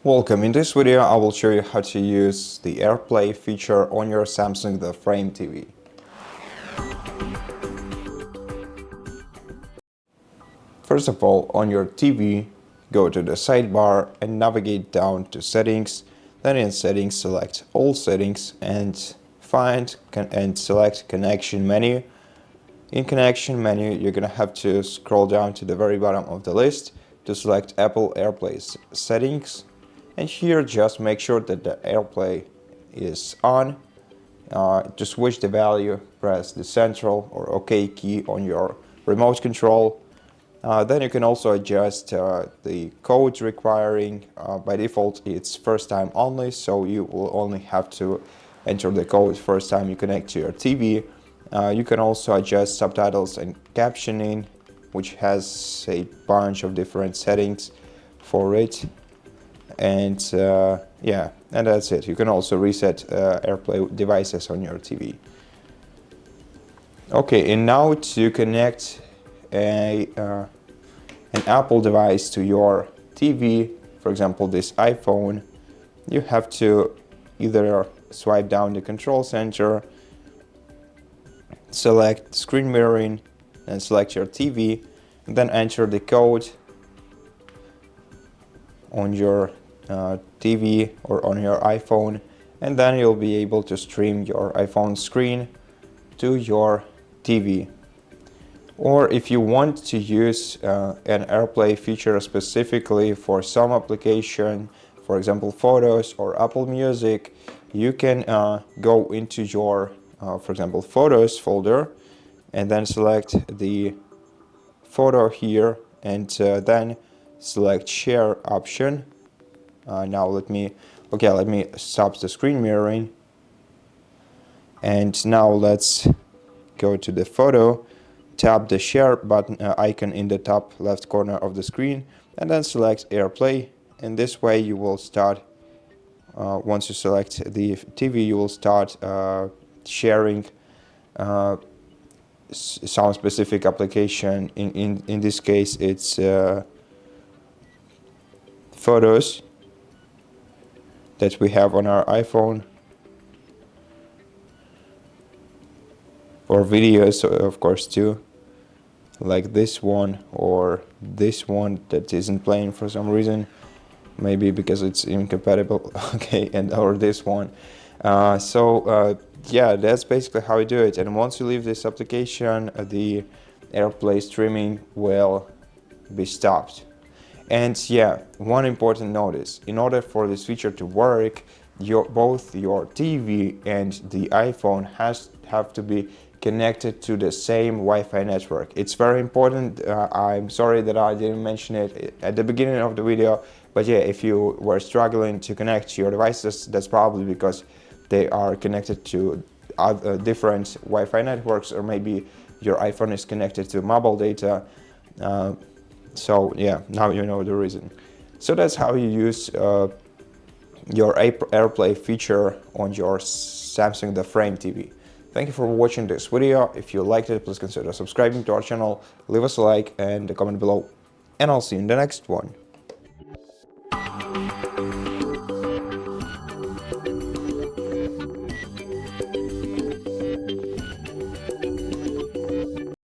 Welcome. In this video, I will show you how to use the AirPlay feature on your Samsung The Frame TV. First of all, on your TV, go to the sidebar and navigate down to Settings. Then in Settings, select All Settings and select Connection menu. In Connection menu, you're going to have to scroll down to the very bottom of the list to select Apple AirPlay settings. And here, just make sure that the AirPlay is on. To switch the value, press the Central or OK key on your remote control. Then you can also adjust the code requiring. By default, it's first time only, so you will only have to enter the code first time you connect to your TV. You can also adjust subtitles and captioning, which has a bunch of different settings for it. And yeah, and that's it. You can also reset AirPlay devices on your TV. Okay, and now to connect an Apple device to your TV, for example this iPhone, you have to either swipe down the control center, select screen mirroring, and select your TV, and then enter the code on your TV or on your iPhone, and then you'll be able to stream your iPhone screen to your TV. Or if you want to use an AirPlay feature specifically for some application, for example Photos or Apple Music, you can go into your for example Photos folder and then select the photo here and then select Share option. Now let me stop the screen mirroring, and now let's go to the photo, tap the share button icon in the top left corner of the screen, and then select AirPlay. And this way you will start, once you select the TV, you will start sharing some specific application. In this case it's photos that we have on our iPhone, or videos of course too, like this one or this one that isn't playing for some reason, maybe because it's incompatible. Okay, and or this one. Yeah, that's basically how we do it. And once you leave this application, the AirPlay streaming will be stopped. And yeah, one important notice: in order for this feature to work, both your TV and the iPhone have to be connected to the same Wi-Fi network. It's very important. I'm sorry that I didn't mention it at the beginning of the video, but yeah, if you were struggling to connect your devices, that's probably because they are connected to different Wi-Fi networks, or maybe your iPhone is connected to mobile data. So yeah, now you know the reason. So that's how you use your AirPlay feature on your Samsung The Frame TV. Thank you for watching this video. If you liked it, please consider subscribing to our channel, leave us a like and a comment below, and I'll see you in the next one.